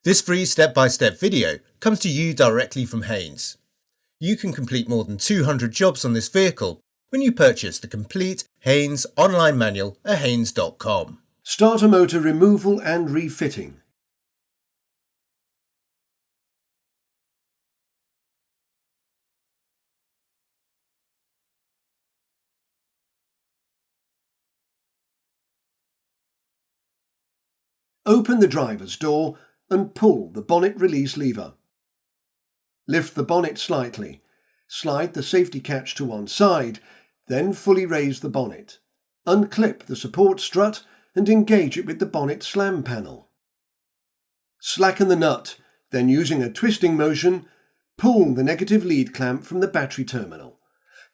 This free step-by-step video comes to you directly from Haynes. You can complete more than 200 jobs on this vehicle when you purchase the complete Haynes online manual at haynes.com. Starter motor removal and refitting. Open the driver's door and pull the bonnet release lever. Lift the bonnet slightly. Slide the safety catch to one side, then fully raise the bonnet. Unclip the support strut and engage it with the bonnet slam panel. Slacken the nut, then using a twisting motion, pull the negative lead clamp from the battery terminal.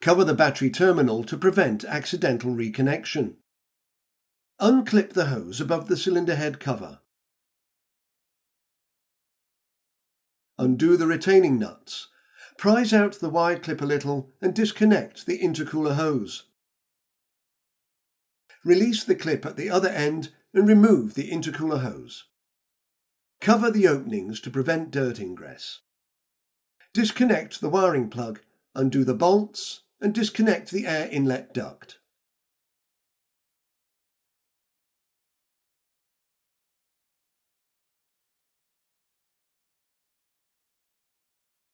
Cover the battery terminal to prevent accidental reconnection. Unclip the hose above the cylinder head cover. Undo the retaining nuts. Prise out the wire clip a little and disconnect the intercooler hose. Release the clip at the other end and remove the intercooler hose. Cover the openings to prevent dirt ingress. Disconnect the wiring plug, undo the bolts and disconnect the air inlet duct.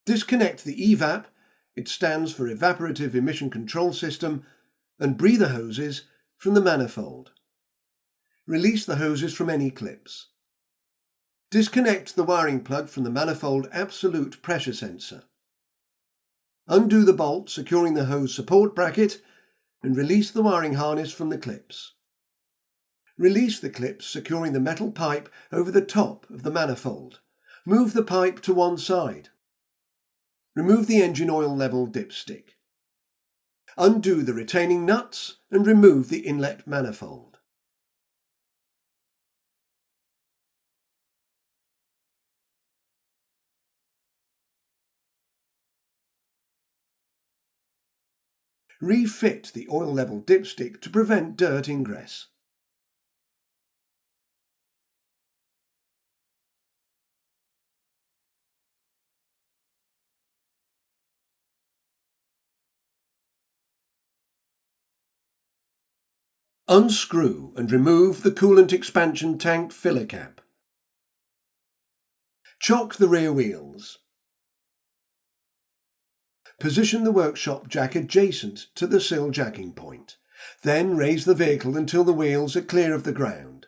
Disconnect the EVAP, it stands for Evaporative Emission Control System, and breather hoses from the manifold. Release the hoses from any clips. Disconnect the wiring plug from the manifold absolute pressure sensor. Undo the bolt securing the hose support bracket and release the wiring harness from the clips. Release the clips securing the metal pipe over the top of the manifold. Move the pipe to one side. Remove the engine oil level dipstick. Undo the retaining nuts and remove the inlet manifold. Refit the oil level dipstick to prevent dirt ingress. Unscrew and remove the coolant expansion tank filler cap. Chock the rear wheels. Position the workshop jack adjacent to the sill jacking point. Then raise the vehicle until the wheels are clear of the ground.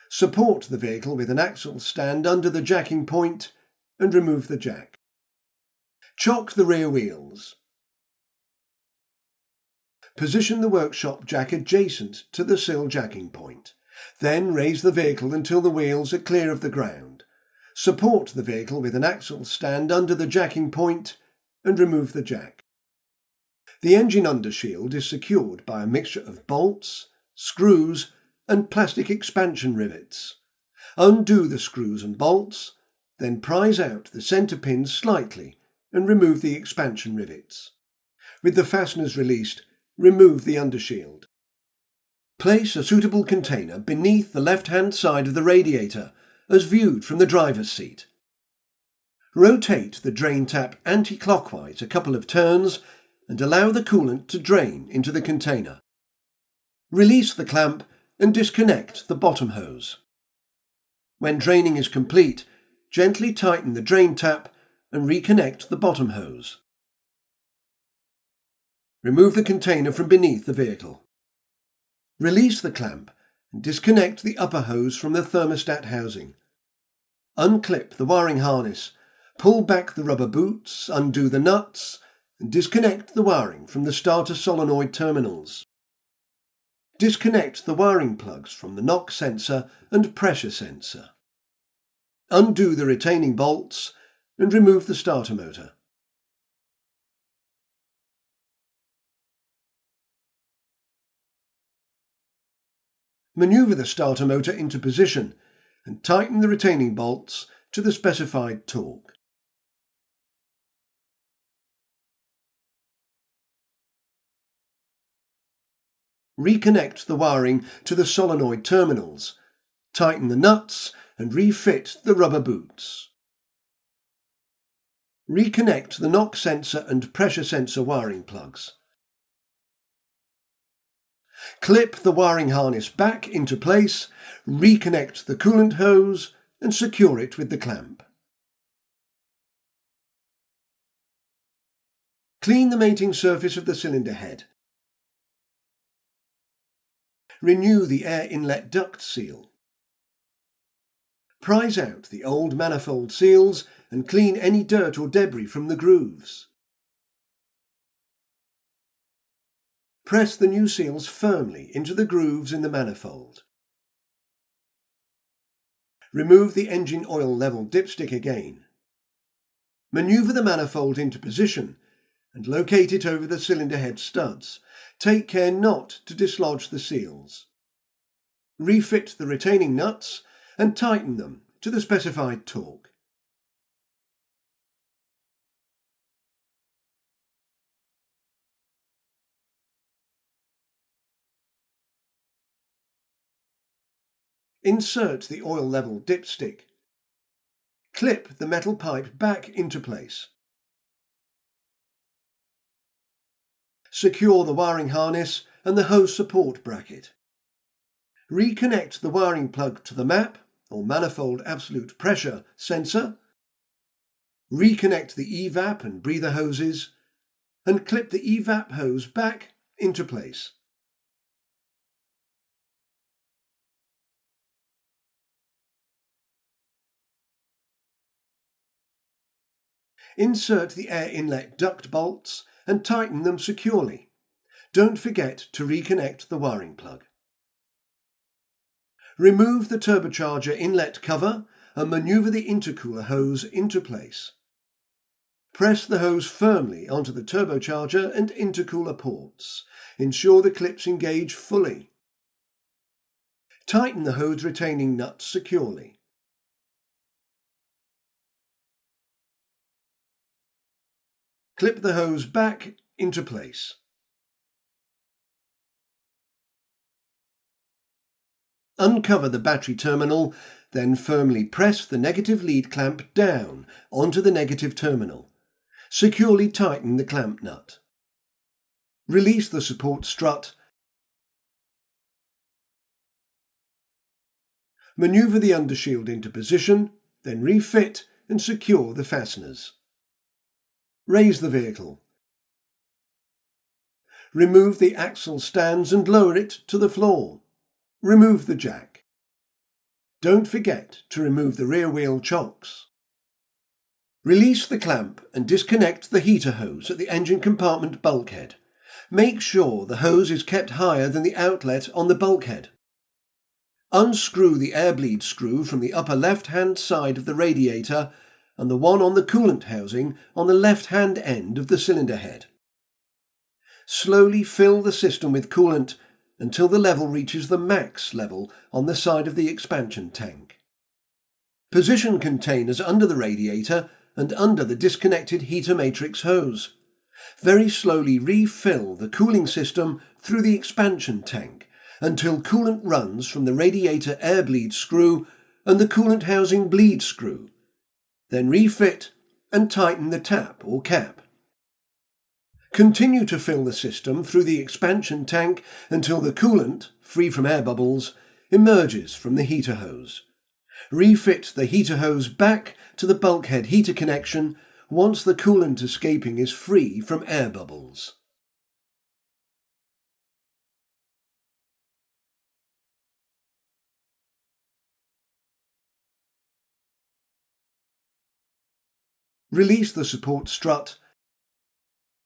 Support the vehicle with an axle stand under the jacking point and remove the jack. Chock the rear wheels. Position the workshop jack adjacent to the sill jacking point. Then raise the vehicle until the wheels are clear of the ground. Support the vehicle with an axle stand under the jacking point and remove the jack. The engine undershield is secured by a mixture of bolts, screws and plastic expansion rivets. Undo the screws and bolts, then prise out the centre pins slightly and remove the expansion rivets. With the fasteners released, remove the undershield. Place a suitable container beneath the left-hand side of the radiator, as viewed from the driver's seat. Rotate the drain tap anti-clockwise a couple of turns and allow the coolant to drain into the container. Release the clamp and disconnect the bottom hose. When draining is complete, gently tighten the drain tap and reconnect the bottom hose. Remove the container from beneath the vehicle. Release the clamp and disconnect the upper hose from the thermostat housing. Unclip the wiring harness, pull back the rubber boots, undo the nuts, and disconnect the wiring from the starter solenoid terminals. Disconnect the wiring plugs from the knock sensor and pressure sensor. Undo the retaining bolts and remove the starter motor. Maneuver the starter motor into position and tighten the retaining bolts to the specified torque. Reconnect the wiring to the solenoid terminals. Tighten the nuts and refit the rubber boots. Reconnect the knock sensor and pressure sensor wiring plugs. Clip the wiring harness back into place, reconnect the coolant hose and secure it with the clamp. Clean the mating surface of the cylinder head. Renew the air inlet duct seal. Prise out the old manifold seals and clean any dirt or debris from the grooves. Press the new seals firmly into the grooves in the manifold. Remove the engine oil level dipstick again. Manoeuvre the manifold into position and locate it over the cylinder head studs. Take care not to dislodge the seals. Refit the retaining nuts and tighten them to the specified torque. Insert the oil level dipstick. Clip the metal pipe back into place. Secure the wiring harness and the hose support bracket. Reconnect the wiring plug to the MAP, or manifold absolute pressure, sensor. Reconnect the EVAP and breather hoses, and clip the EVAP hose back into place. Insert the air inlet duct bolts and tighten them securely. Don't forget to reconnect the wiring plug. Remove the turbocharger inlet cover and manoeuvre the intercooler hose into place. Press the hose firmly onto the turbocharger and intercooler ports. Ensure the clips engage fully. Tighten the hose retaining nuts securely. Clip the hose back into place. Uncover the battery terminal, then firmly press the negative lead clamp down onto the negative terminal. Securely tighten the clamp nut. Release the support strut. Manoeuvre the undershield into position, then refit and secure the fasteners. Raise the vehicle. Remove the axle stands and lower it to the floor. Remove the jack. Don't forget to remove the rear wheel chocks. Release the clamp and disconnect the heater hose at the engine compartment bulkhead. Make sure the hose is kept higher than the outlet on the bulkhead. Unscrew the air bleed screw from the upper left-hand side of the radiator and the one on the coolant housing on the left-hand end of the cylinder head. Slowly fill the system with coolant until the level reaches the max level on the side of the expansion tank. Position containers under the radiator and under the disconnected heater matrix hose. Very slowly refill the cooling system through the expansion tank until coolant runs from the radiator air bleed screw and the coolant housing bleed screw. Then refit and tighten the tap or cap. Continue to fill the system through the expansion tank until the coolant, free from air bubbles, emerges from the heater hose. Refit the heater hose back to the bulkhead heater connection once the coolant escaping is free from air bubbles. Release the support strut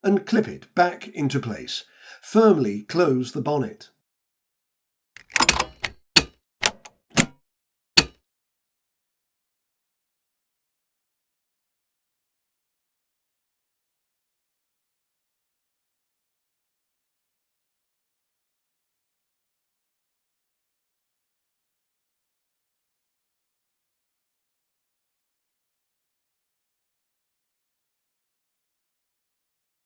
and clip it back into place. Firmly close the bonnet.